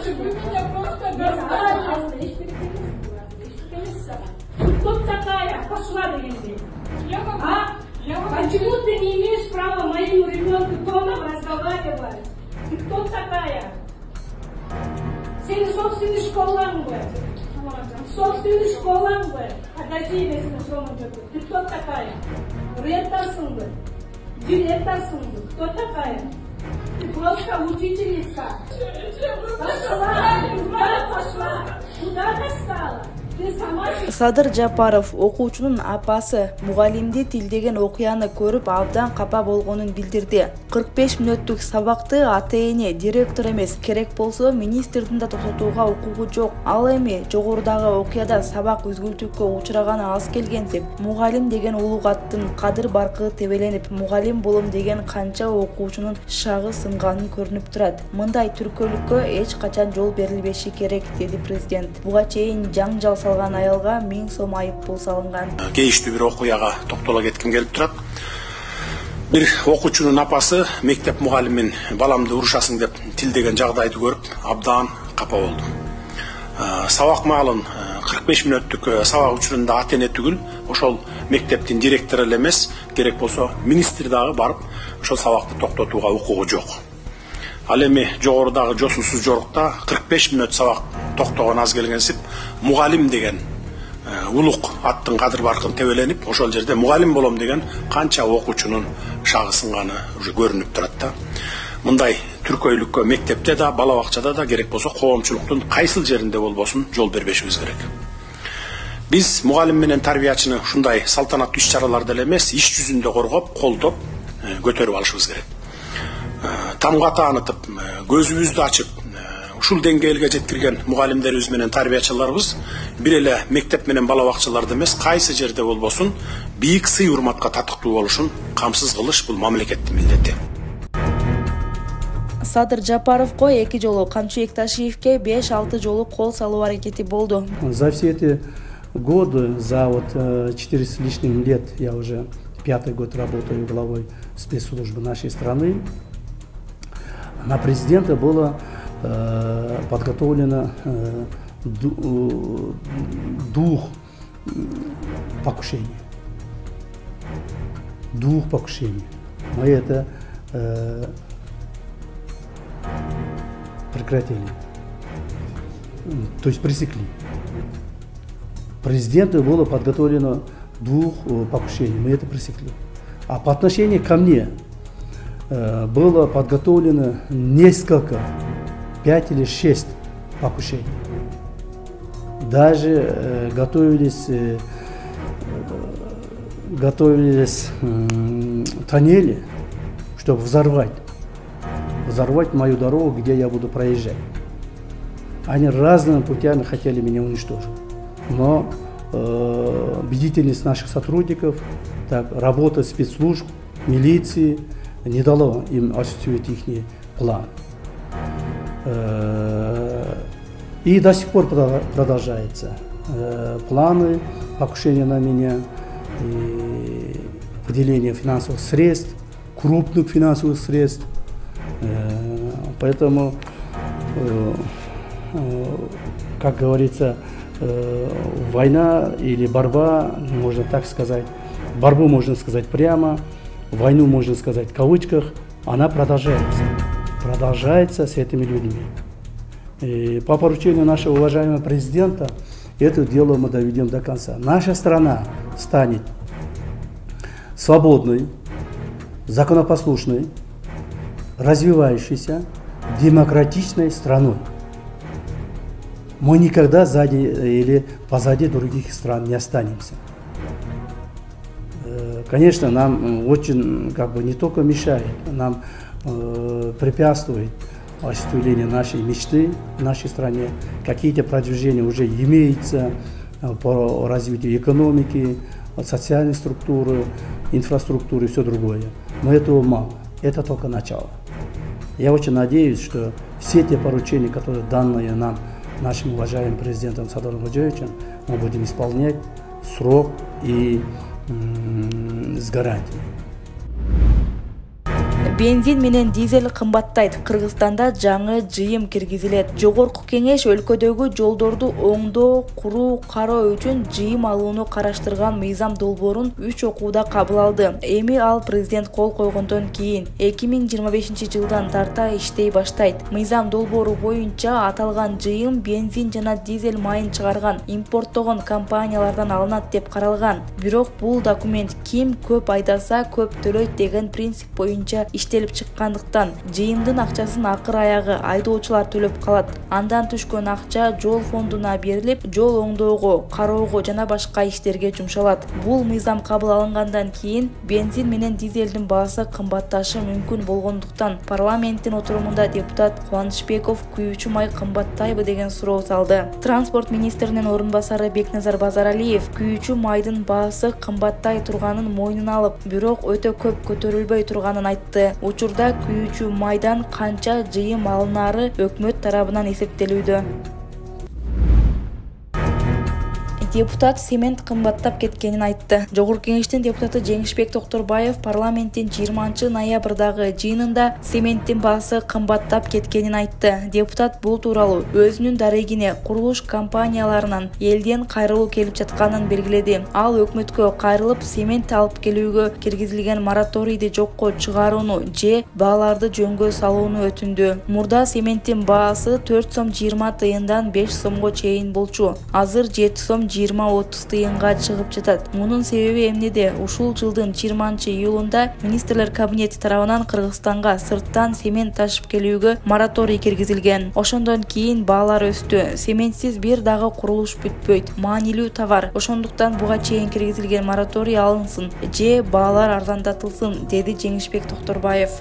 Значит, вы меня просто достали. Кто такая? Пошла дегенде. Почему ты не имеешь права моему ребенку тоном разговаривать? Ты кто такая? Senin собственный школан бы. Собственный школан бы. Отойди весь на своем ответу. Ты кто такая? Ректор бы. Директор бы. Кто такая? Ты просто учительница. Пошла. Куда ты стала? Садыр Жапаров окуучунун апасы мугалимди тилдеген окуяны көрүп абдан капа болгонун билдирди. 45 мүнөттүк сабакты ата-эне, директор эмес, керек болсо министрдин да токтотууга укугу жок. Ал эми жогорудагы окуяда сабак үзгүлтүккө учураганы аз келгенсип, мугалим деген улуг аттын кадыр баркы тебеленип, мугалим болом деген канча окуучунун шагы сынганын көрүнүп турат. Мындай түркөлүккө эч качан жол берилбеши керек, деди президент. Буга чейин жаңжал салган аялга 1000 сом айыппул салынган. Кейиштүү бир окуяга токтоло кетким келип турат. Бир окуучунун апасы мектеп мугалимин баламды урушасың деп тилдеген жагдайды көрүп, абдан капа болду. Сабак маалын 45 мүнөттүк сабак учурунда ата-эне түгүл, ошол мектептин директору эле эмес, керек болсо министр дагы барып, ошол сабакты токтотууга укугу жок. Ал эми жогорудагы жосусуз жорукта 45 мүнөт сабак токтогон аз келгенсип, мугалим деген улук аттын кадыр баркын тебеленип, ошол жерде мугалим болом деген канча окуучунун шагы сынганы уже көрүнүп турат да. Мындай түркөйлүккө мектепте да, бала бакчада да, керек болсо коомчулуктун кайсыл жеринде болбосун жол бербешибиз керек. Биз мугалим менен тарбиячыны ушундай салтанаттуу иш-чараларда эле эмес, иш жүзүндө коргоп, колдоп, көтөрүп алышыбыз керек. Тамга таанытып, көзүбүздү ачып, ушул деңгээлге жеткирген мугалимдерибиз менен тарбиячыларыбыз бир эле мектеп менен бала бакчаларда эмес, кайсы жерде болбосун бийик сый урматка татыктуу болушун камсыз кылыш бул мамлекеттин милдети. Садыр Жапаровго 2 жолу, Камчы Экташиевке 5-6 жолу кол салуу аракети болду. За все эти годы, за 4 с лишним лет, я уже 5-й год работаю главой спецслужбы нашей страны, на президента было подготовлено двух покушений. Мы это прекратили, то есть пресекли. Президенту было подготовлено 2 покушений, мы это пресекли. А по отношению ко мне было подготовлено несколько, 5 или 6 покушений. Даже готовились тоннели, чтобы взорвать мою дорогу, где я буду проезжать. Они разными путями хотели меня уничтожить. Но бдительность наших сотрудников, работа спецслужб, милиции не дало им осуществить их план. И до сих пор продолжается. Планы покушения на меня, и выделение финансовых средств, крупных финансовых средств. Поэтому, как говорится, война или борьба, можно так сказать, борьбу можно сказать прямо, войну можно сказать в кавычках, она продолжается с этими людьми. И по поручению нашего уважаемого президента это дело мы доведем до конца. Наша страна станет свободной, законопослушной, развивающейся, демократичной страной. Мы никогда сзади или позади других стран не останемся. Конечно, нам очень не только мешает, нам препятствует осуществлению нашей мечты в нашей стране. Какие-то продвижения уже имеются по развитию экономики, социальной структуры, инфраструктуры и все другое. Но этого мало. Это только начало. Я очень надеюсь, что все те поручения, которые данные нам нашим уважаемым президентом Садыром Ходжаевичем, мы будем исполнять в срок и с гарантией. Бензин менен дизель кымбаттайт. Кыргызстанда жаңы жыйым киргизилет. Жогорку кеңеш өлкөдөгү жолдорду оңдоо, куруу, кароо үчүн жыйым алууну караштырган мыйзам долбоорун 3 окууда кабыл алды. Эми ал президент кол койгондон кийин 2025-жылдан тарта иштей баштайт. Мыйзам долбоору боюнча аталган жыйым бензин жана дизель майын чыгарган, импорттогон компаниялардан алынат деп каралган. Бирок бул документ ким көп айдаса көп төлөйт деген принцип боюнча иштелип чыккандыктан жыйымдын акчасын акыр аягы айдоочулар төлөп калат. Андан түшкөн акча жол фондуна берилип, жол оңдоого, кароого жана башка иштерге жумшалат. Бул мыйзам кабыл алынгандан кийин бензин менен дизелдин баасы кымбатташы мүмкүн болгондуктан парламенттин отурумунда депутат Кубанычбеков күйүүчү май кымбаттайбы деген суроо салды. Транспорт министринин орун басары Бекназар Базаралиев күйүүчү майдын баасы кымбаттай турганын мойнуна алып, бирок өтө көп көтөрүлбөй турганын айтты. Учурда күйүүчү майдан канча жыйым алынары өкмөт тарабынан эсептелүүдө. Депутат семент кымбаттап кеткенин айтты. Жогорку кеңештин депутаты Жеңишбек Токторбаев парламенттин 20-ноябрдагы жыйынында сементтин баасы кымбаттап кеткенин айтты. Депутат бул тууралуу өзүнүн дарегине курулуш компанияларынан элден кайрылуу келип жатканын белгиледи. Ал өкмөткө кайрылып семент алып келүүгө киргизилген мораторийди жокко чыгарууну же бааларды жөнгө салууну өтүндү. Мурда сементтин баасы 4 сом 20 тыйындан 5 сомго чейин болчу. Азыр 7 сом 20-30 тыйынга чыгып жатат. Мунун себеби эмнеде? Ушул жылдын 20-июлунда министрлер кабинети тарабынан Кыргызстанга сырттан семент ташып келүүгө мораторий киргизилген. Ошондон кийин баалар өстү. Сементсиз бир дагы курулуш бүтпөйт. Маанилүү товар. Ошондуктан буга чейин киргизилген мораторий алынсын же баалар арзандатылсын, деди Жеңишбек Токторбаев.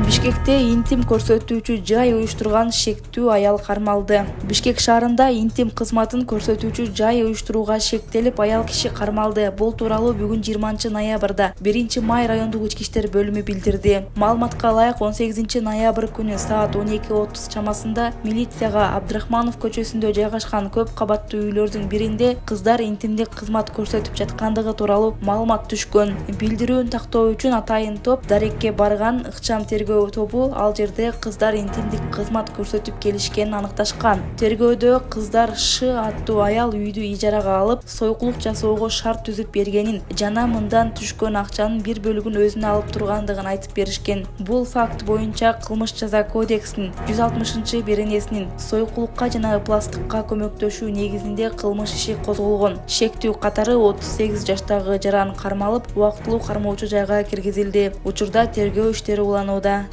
Бишкекте интим көрсөтүүчү жай уюштурган шектүү аял кармалды. Бишкек шаарында интим кызматын көрсөтүүчү жай уюштурууга шектелип аял киши кармалды. Бул тууралуу бүгүн 20-ноябрда 1-май райондук ички иштер бөлүмү билдирди. Маалыматка ылайык 18-ноябрь күнү саат 12:30 чамасында милицияга Абдрахманов көчөсүндө жайгашкан көп кабаттуу үйлөрдүн биринде кыздар интимдик кызмат көрсөтүп жаткандыгы тууралуу маалымат түшкөн. Билдирүүнү тактоо үчүн атайын топ дарекке барган. Ыкчам тергөө тобу ал жерде кыздар интимдик кызмат көрсөтүп келишкенин аныкташкан. Тергөөдө кыздар Ш аттуу аял үйдү ижарага алып, сойкулук жасоого шарт түзүп бергенин жана мындан түшкөн акчанын бир бөлүгүн өзүнө алып тургандыгын айтып беришкен. Бул факт боюнча кылмыш жаза кодексинин 160-беренесинин сойкулукка жана ыпластыкка көмөктөшүү негизинде кылмыш иши козголгон. Шектүү катары 38 жаштагы жаран кармалып, убактылуу кармоочу жайга киргизилди. Учурда тергөө иштери уланууда.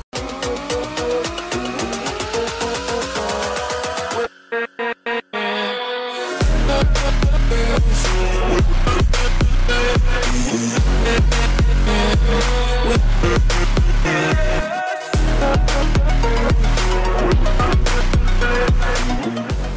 With